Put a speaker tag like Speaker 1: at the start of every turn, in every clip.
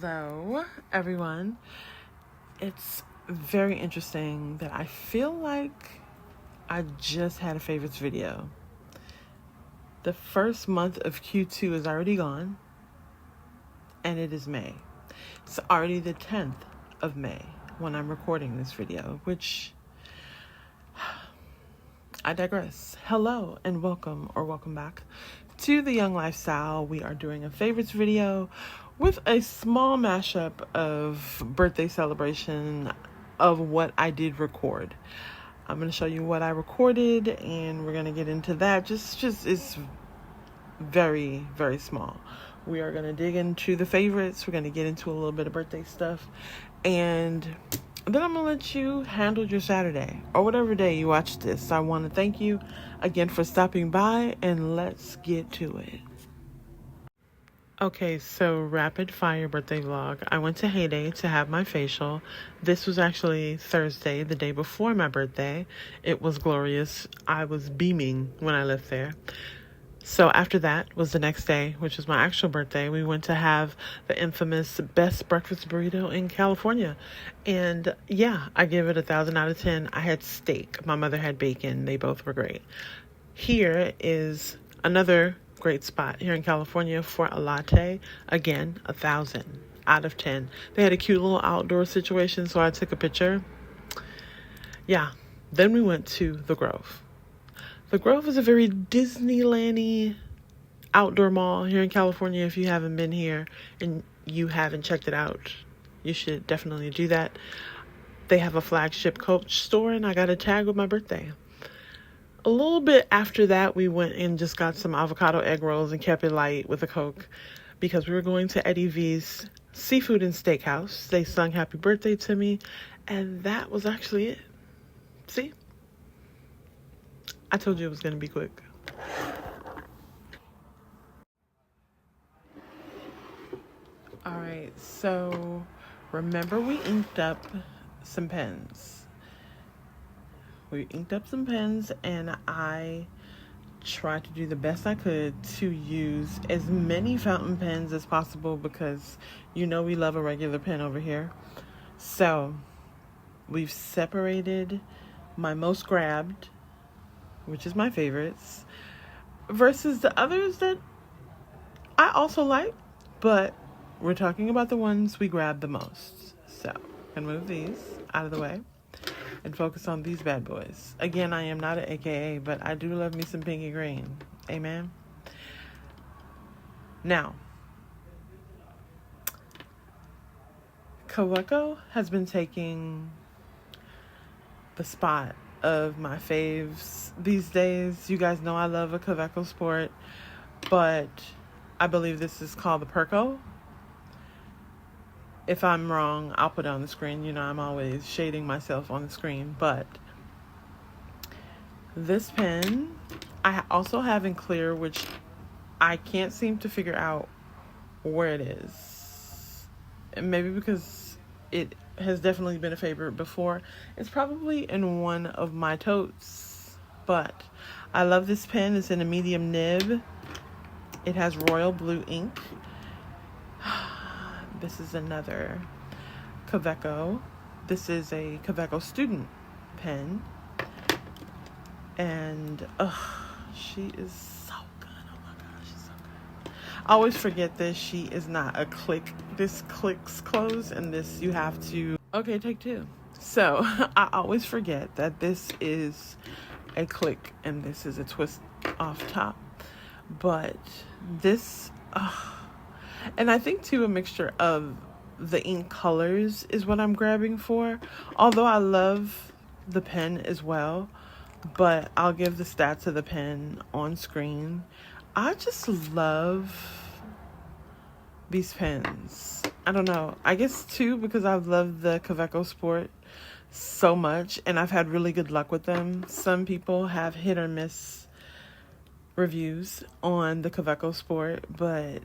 Speaker 1: Hello, everyone. It's very interesting that I feel like I just had a favorites video. The first month of Q2 is already gone, and it is May. It's already the 10th of May when I'm recording this video, which I digress. Hello and welcome back to The Young Lifestyle. We are doing a favorites video with a small mashup of birthday celebration of what I did record. I'm going to show you what I recorded, and we're going to get into that. Just it's very, very small. We are going to dig into the favorites. We're going to get into a little bit of birthday stuff, and then I'm going to let you handle your Saturday or whatever day you watch this. I want to thank you again for stopping by, and let's get to it. Okay, so rapid fire birthday vlog. I went to Heyday to have my facial. This was actually Thursday, the day before my birthday. It was glorious. I was beaming when I left there. So after that was the next day, which was my actual birthday. We went to have the infamous best breakfast burrito in California. And yeah, I give it 1,000 out of 10. I had steak. My mother had bacon. They both were great. Here is another great spot here in California for a latte. Again, 1,000 out of 10. They had a cute little outdoor situation, so I took a picture. Yeah. Then we went to the Grove. The Grove is a very Disneyland-y outdoor mall here in California. If you haven't been here and you haven't checked it out, you should definitely do that. They have a flagship Coach store, and I got a tag with my birthday. A little bit after that, we went and just got some avocado egg rolls and kept it light with a Coke because we were going to Eddie V's Seafood and Steakhouse. They sung happy birthday to me, and that was actually it. See? I told you it was going to be quick. All right, so remember we inked up some pens. We inked up some pens, and I tried to do the best I could to use as many fountain pens as possible because you know we love a regular pen over here. So we've separated my most grabbed, which is my favorites, versus the others that I also like, but we're talking about the ones we grabbed the most. So I'm gonna move these out of the way and focus on these bad boys. Again, I am not an AKA, but I do love me some pinky green. Amen. Now, Kaweco has been taking the spot of my faves these days. You guys know I love a Kaweco Sport, but I believe this is called the Perco. If I'm wrong, I'll put it on the screen. You know, I'm always shading myself on the screen. But this pen, I also have in clear, which I can't seem to figure out where it is. And maybe because it has definitely been a favorite before. It's probably in one of my totes. But I love this pen. It's in a medium nib. It has royal blue ink. This is another Kaweco. This is a Kaweco student pen. And she is so good. Oh my gosh, she's so good. I always forget that she is not a click. This clicks close, and this you have to... Okay, take two. So I always forget that this is a click and this is a twist off top. But this... and I think too a mixture of the ink colors is what I'm grabbing for. Although I love the pen as well, but I'll give the stats of the pen on screen. I just love these pens. I don't know. I guess too because I've loved the Kaweco Sport so much and I've had really good luck with them. Some people have hit or miss reviews on the Kaweco Sport, but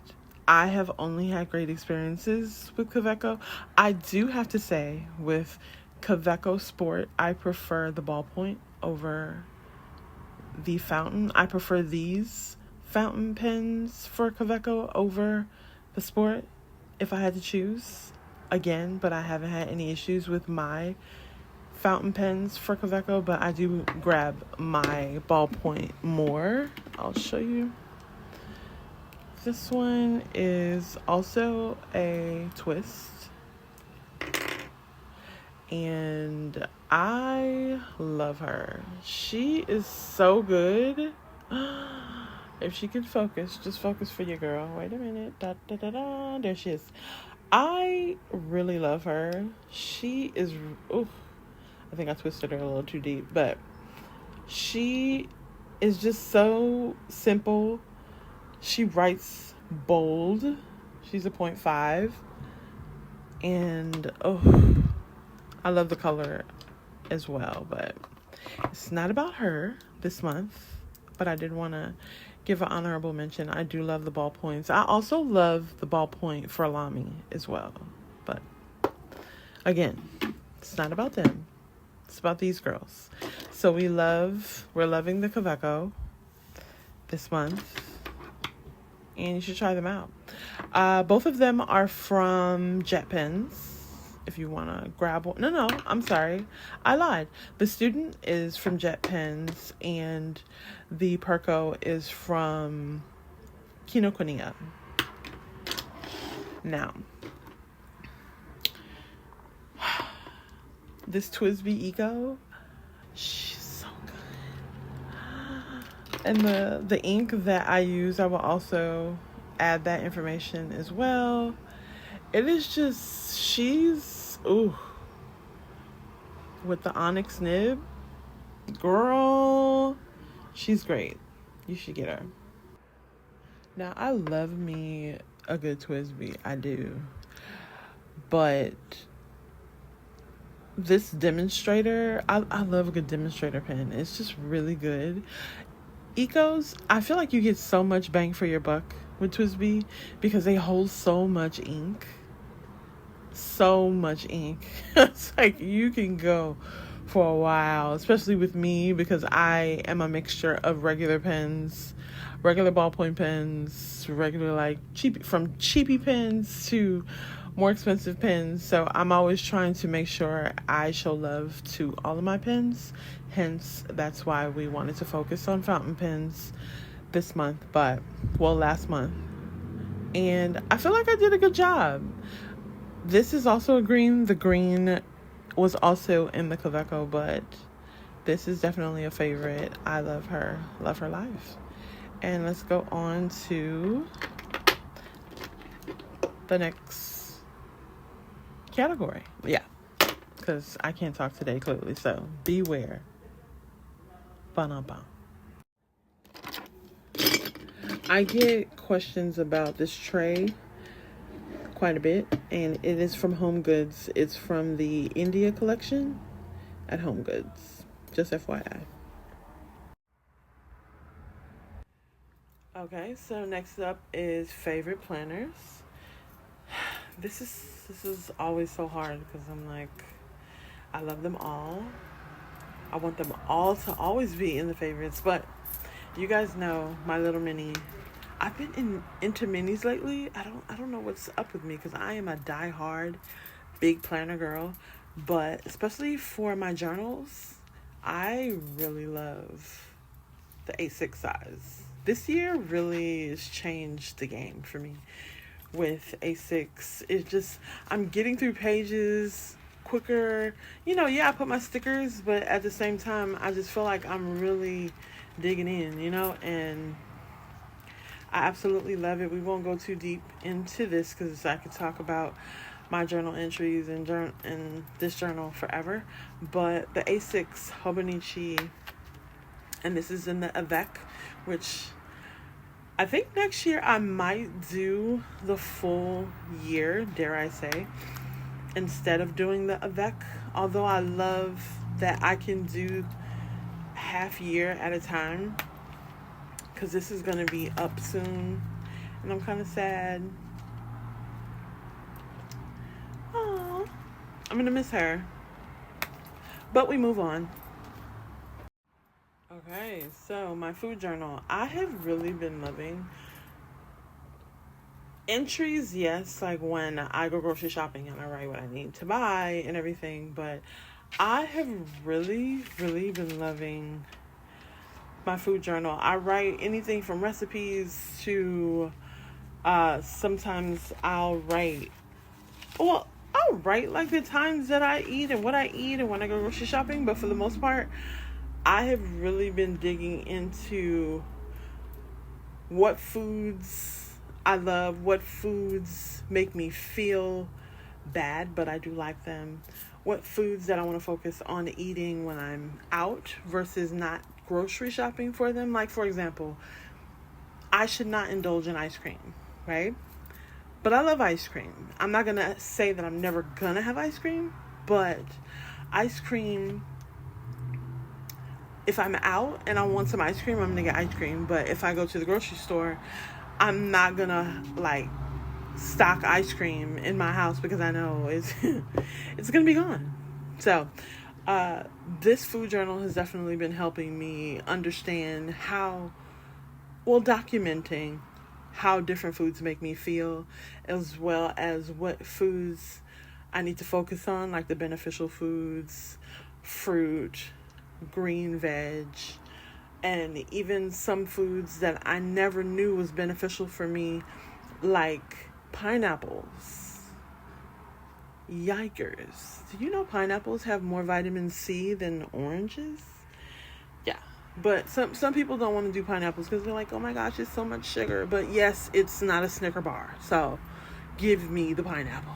Speaker 1: I have only had great experiences with Kaweco. I do have to say, with Kaweco Sport, I prefer the ballpoint over the fountain. I prefer these fountain pens for Kaweco over the Sport if I had to choose again, but I haven't had any issues with my fountain pens for Kaweco, but I do grab my ballpoint more. I'll show you. This one is also a twist, and I love her. She is so good. If she could focus, just focus for your girl. Wait a minute. Da, da, da, da. There she is. I really love her. She is, oof, I think I twisted her a little too deep, but she is just so simple. She writes bold. She's a 0.5. And, oh, I love the color as well, but it's not about her this month. But I did want to give an honorable mention. I do love the ballpoints. I also love the ballpoint for Lamy as well. But again, it's not about them. It's about these girls. So we're loving the Kaweco this month. And you should try them out. Both of them are from Jet Pens. If you want to grab one. No, I'm sorry. I lied. The Student is from Jet Pens, and the Perco is from Kinokuniya. Now, this TWSBI Eco, she's so good. And the ink that I use, I will also add that information as well. It is just, with the onyx nib, girl, she's great. You should get her. Now, I love me a good TWSBI. I do. But this demonstrator, I love a good demonstrator pen. It's just really good. Ecos, I feel like you get so much bang for your buck with TWSBI because they hold so much ink. So much ink. It's like you can go for a while, especially with me because I am a mixture of regular pens, regular ballpoint pens, regular from cheapy pens to more expensive pens. So I'm always trying to make sure I show love to all of my pens. Hence, that's why we wanted to focus on fountain pens this month, last month. And I feel like I did a good job. This is also a green. The green was also in the Kaweco, but this is definitely a favorite. I love her. Love her life. And let's go on to the next category. Yeah, because I can't talk today clearly, so beware. Ba-na-ba. I get questions about this tray quite a bit, and it is from Home Goods. It's from the India collection at Home Goods. Just FYI. Okay, so next up is favorite planners. This is always so hard because I'm like, I love them all. I want them all to always be in the favorites, but you guys know my little mini. I've been into minis lately. I don't know what's up with me because I am a diehard big planner girl, but especially for my journals, I really love the A6 size. This year really has changed the game for me with A6. It's just, I'm getting through pages quicker. I put my stickers, but at the same time, I just feel like I'm really digging in, and I absolutely love it. We won't go too deep into this because I could talk about my journal entries and this journal forever. But the A6 Hobonichi, and this is in the Avec, which I think next year I might do the full year, dare I say, instead of doing the Avec. Although I love that I can do half year at a time, because this is going to be up soon, and I'm kind of sad. Aww. I'm going to miss her. But we move on. Okay, so my food journal. I have really been loving entries, yes, like when I go grocery shopping and I write what I need to buy and everything, but I have really, really been loving my food journal. I write anything from recipes to sometimes I'll write like the times that I eat and what I eat and when I go grocery shopping, but for the most part, I have really been digging into what foods I love, what foods make me feel bad, but I do like them, what foods that I want to focus on eating when I'm out versus not grocery shopping for them. Like, for example, I should not indulge in ice cream, right? But I love ice cream. I'm not going to say that I'm never going to have ice cream, but ice cream, if I'm out and I want some ice cream, I'm going to get ice cream. But if I go to the grocery store, I'm not going to like stock ice cream in my house because I know it's it's going to be gone. So, this food journal has definitely been helping me understand documenting how different foods make me feel, as well as what foods I need to focus on, like the beneficial foods, fruit, green veg, and even some foods that I never knew was beneficial for me, like pineapples. Yikers. Do you know pineapples have more vitamin C than oranges? Yeah. But some people don't want to do pineapples because they're like, oh my gosh, it's so much sugar. But yes, it's not a Snicker bar. So give me the pineapple.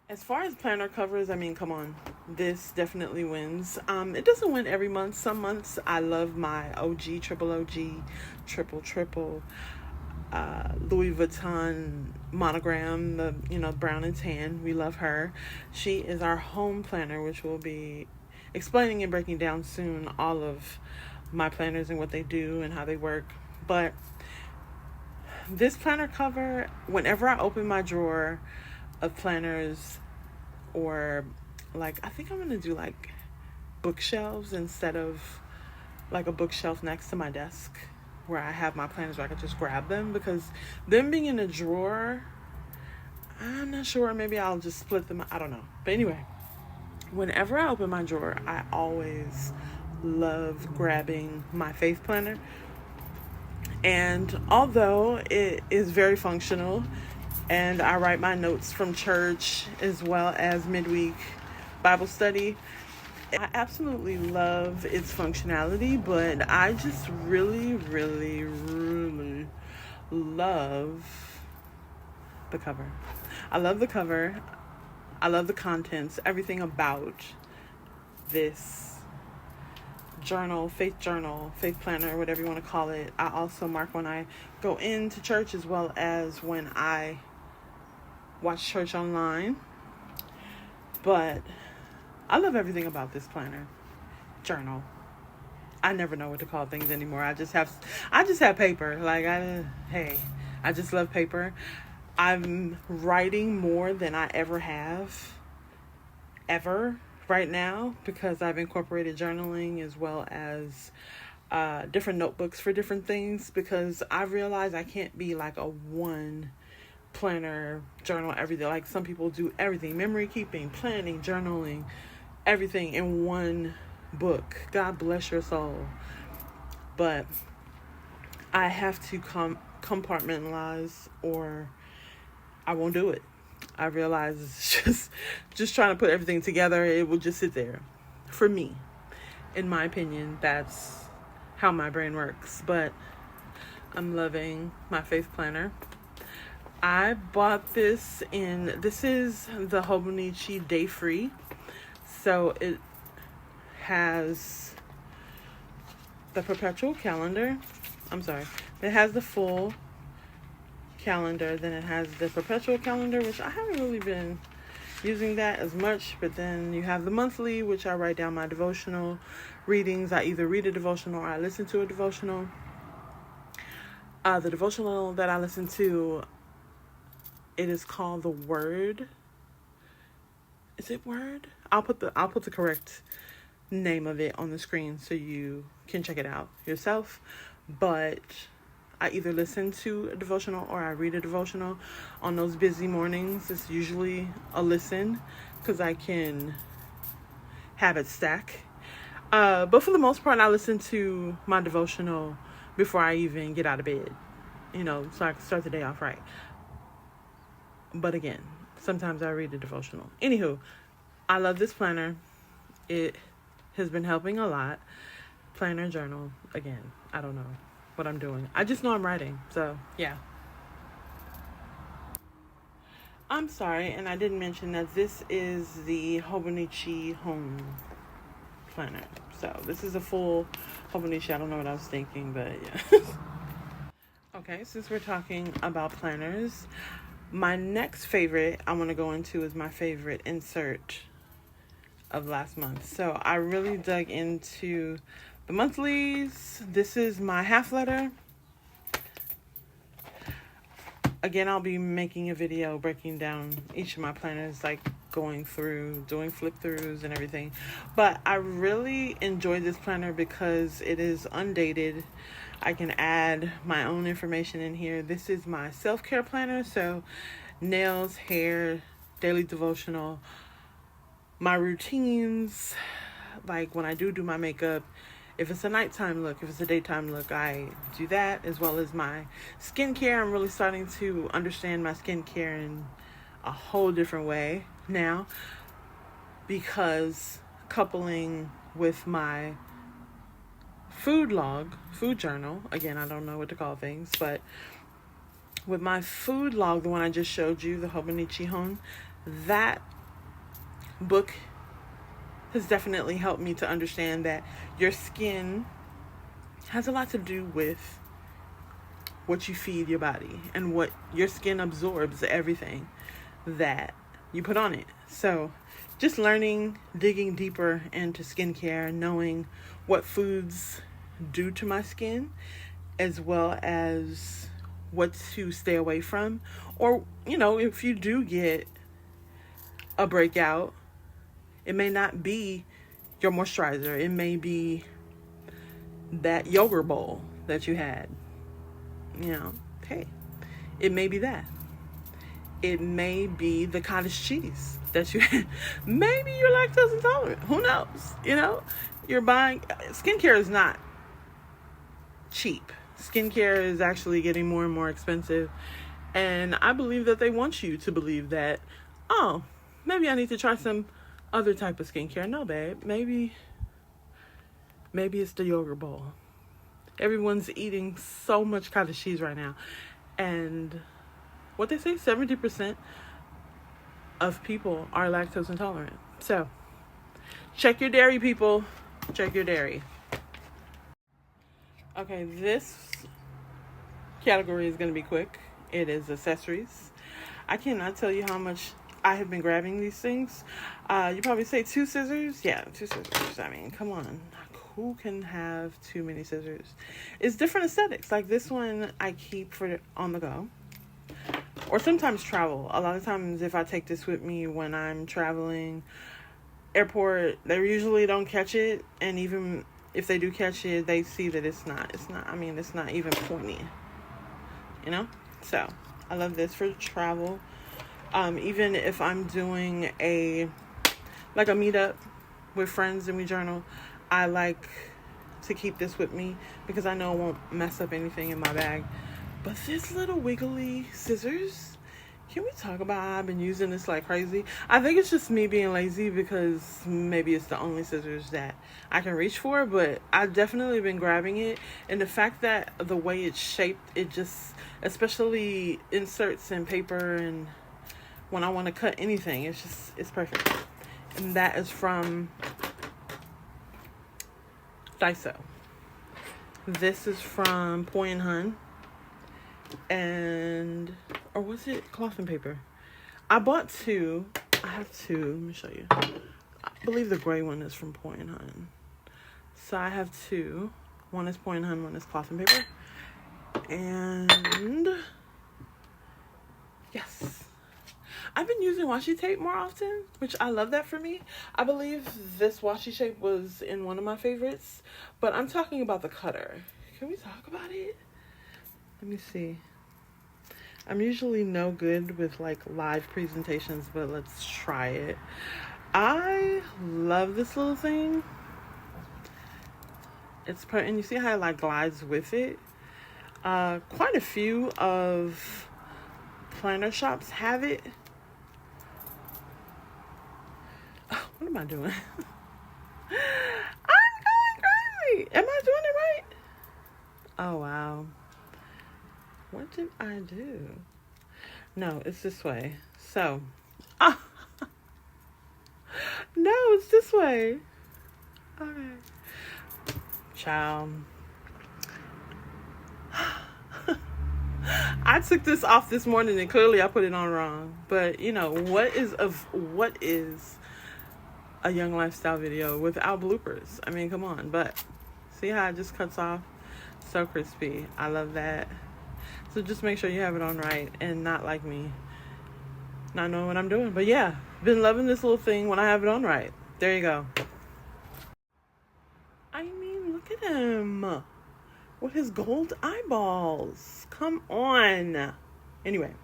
Speaker 1: As far as planner covers, I mean, come on. This definitely wins. It doesn't win every month. Some months I love my OG, triple OG, triple, Louis Vuitton monogram, the brown and tan. We love her. She is our home planner, which will be explaining and breaking down soon all of my planners and what they do and how they work. But this planner cover, whenever I open my drawer of planners, or like, I think I'm gonna do like bookshelves instead of like a bookshelf next to my desk where I have my planners where I can just grab them, because them being in a drawer, I'm not sure, maybe I'll just split them, I don't know. But anyway, whenever I open my drawer, I always love grabbing my faith planner. And although it is very functional and I write my notes from church as well as midweek Bible study, I absolutely love its functionality, but I just really, really, really love the cover. I love the cover. I love the contents, everything about this journal, faith planner, whatever you want to call it. I also mark when I go into church as well as when I watch church online. But I love everything about this planner journal. I never know what to call things anymore. I just have paper. Like, I just love paper. I'm writing more than I ever have right now, because I've incorporated journaling as well as different notebooks for different things, because I realize I can't be like a one planner journal every day. Like some people do everything, memory keeping, planning, journaling, everything in one book. God bless your soul. But I have to compartmentalize, or I won't do it. I realize it's just trying to put everything together. It will just sit there. For me, in my opinion, that's how my brain works. But I'm loving my faith planner. I bought this is the Hobonichi Day Free. So it has the perpetual calendar. It has the full calendar. Then it has the perpetual calendar, which I haven't really been using that as much. But then you have the monthly, which I write down my devotional readings. I either read a devotional or I listen to a devotional. The devotional that I listen to, it is called The Word. Is it Word? I'll put the correct name of it on the screen so you can check it out yourself. But I either listen to a devotional or I read a devotional. On those busy mornings, it's usually a listen because I can have it stack. But for the most part, I listen to my devotional before I even get out of bed, so I can start the day off right. But again, sometimes I read a devotional. Anywho, I love this planner. It has been helping a lot. Planner, journal, again, I don't know what I'm doing. I just know I'm writing, so yeah. I'm sorry, and I didn't mention that this is the Hobonichi Home planner. So this is a full Hobonichi. I don't know what I was thinking, but yeah. Okay, since we're talking about planners, my next favorite I want to go into is my favorite insert of last month. So I really dug into the monthlies. This is my half letter. Again, I'll be making a video breaking down each of my planners, like going through, doing flip throughs and everything. But I really enjoyed this planner because it is undated. I can add my own information in here. This is my self-care planner. So nails, hair, daily devotional, my routines, like when I do my makeup. If it's a nighttime look, if it's a daytime look, I do that, as well as my skincare. I'm really starting to understand my skincare in a whole different way now, because coupling with my food log, food journal, again, I don't know what to call things, but with my food log, the one I just showed you, the Hobonichi Hon, that book has definitely helped me to understand that your skin has a lot to do with what you feed your body, and what your skin absorbs everything that you put on it. So just learning, digging deeper into skincare, knowing what foods do to my skin, as well as what to stay away from. Or, if you do get a breakout, it may not be your moisturizer. It may be that yogurt bowl that you had. Hey, it may be that. It may be the cottage cheese that you had. Maybe you're lactose intolerant. Who knows? You're buying... Skincare is not cheap. Skincare is actually getting more and more expensive. And I believe that they want you to believe that, oh, maybe I need to try some other type of skincare. No, babe. Maybe it's the yogurt bowl. Everyone's eating so much cottage cheese right now. And what they say, 70% of people are lactose intolerant. So, check your dairy, people. Check your dairy. Okay, this category is going to be quick. It is accessories. I cannot tell you how much I have been grabbing these things. You probably say 2 scissors. Yeah, 2 scissors. I mean, come on. Who can have too many scissors? It's different aesthetics. Like this one I keep for on the go. Or sometimes travel. A lot of times if I take this with me when I'm traveling, airport, they usually don't catch it. And even if they do catch it, they see that it's not even pointy. So I love this for travel. Even if I'm doing a meetup with friends and we journal, I like to keep this with me because I know it won't mess up anything in my bag. But this little wiggly scissors, can we talk about how I've been using this like crazy? I think it's just me being lazy because maybe it's the only scissors that I can reach for, but I've definitely been grabbing it. And the fact that the way it's shaped, it just, especially inserts and paper and when I want to cut anything, it's perfect. And that is from Daiso. This is from Poi and Hun. Or was it cloth and paper? I bought 2. I have 2. Let me show you. I believe the gray one is from Poi and Hun. So I have 2. One is Poi and Hun, one is cloth and paper. And yes. I've been using washi tape more often, which I love that for me. I believe this washi tape was in one of my favorites, but I'm talking about the cutter. Can we talk about it? Let me see. I'm usually no good with like live presentations, but let's try it. I love this little thing. And you see how it like glides with it. Quite a few of planner shops have it. Oh, what am I doing? I'm going crazy. Am I doing it right? Oh wow. What did I do? No, it's this way. So, no, it's this way. Okay. Child. I took this off this morning and clearly I put it on wrong. But you know, what is a young lifestyle video without bloopers? I mean, come on. But see how it just cuts off? So crispy. I love that. So just make sure you have it on right and not like me, not knowing what I'm doing. But yeah, been loving this little thing when I have it on right. There you go. I mean, look at him with his gold eyeballs. Come on. Anyway,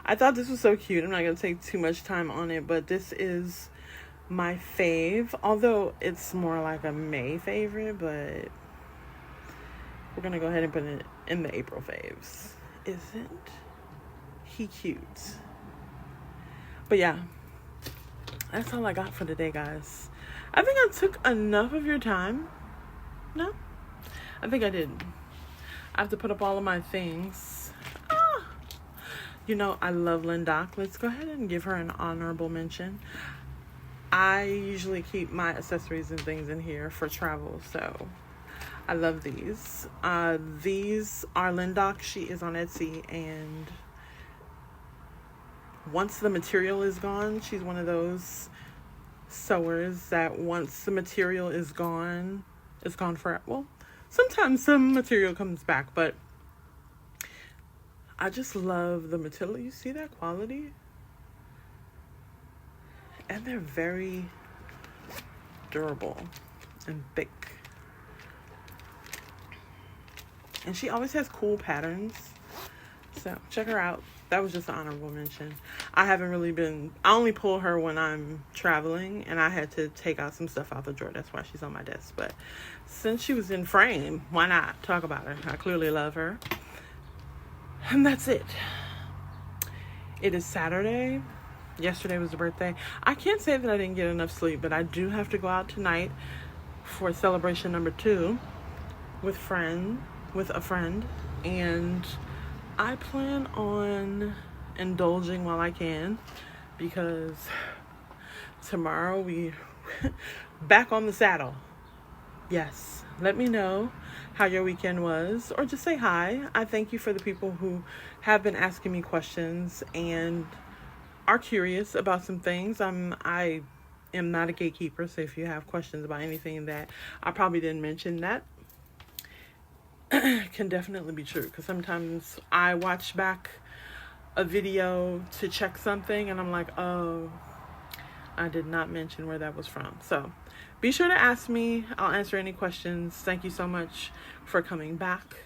Speaker 1: I thought this was so cute. I'm not going to take too much time on it, but this is my fave. Although it's more like a May favorite, but we're going to go ahead and put it in the April faves. Isn't he cute? But yeah, that's all I got for today, guys. I think I took enough of your time. No? I think I did. I have to put up all of my things. You know, I love Lindoc. Let's go ahead and give her an honorable mention. I usually keep my accessories and things in here for travel, so I love these. These are Lindoc. She is on Etsy, and once the material is gone, she's one of those sewers that once the material is gone, it's gone forever. Well, sometimes some material comes back, but I just love the material. You see that quality? And they're very durable and thick. And she always has cool patterns. So check her out. That was just an honorable mention. I only pull her when I'm traveling, and I had to take out some stuff out the drawer. That's why she's on my desk. But since she was in frame, why not talk about her? I clearly love her. And that's it. It is Saturday. Yesterday was the birthday. I can't say that I didn't get enough sleep, but I do have to go out tonight for celebration number 2 with a friend, and I plan on indulging while I can, because tomorrow we back on the saddle. Yes, let me know how your weekend was, or just say hi. I thank you for the people who have been asking me questions and are curious about some things. I am not a gatekeeper, so if you have questions about anything that I probably didn't mention, that can definitely be true, because sometimes I watch back a video to check something and I'm like, oh, I did not mention where that was from. So be sure to ask me. I'll answer any questions. Thank you so much for coming back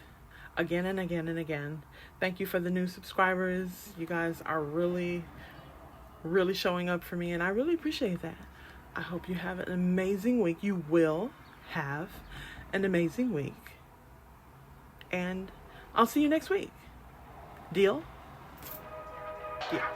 Speaker 1: again and again and again. Thank you for the new subscribers. You guys are really showing up for me, and I really appreciate that. I hope you have an amazing week. You will have an amazing week. And I'll see you next week. Deal? Yeah.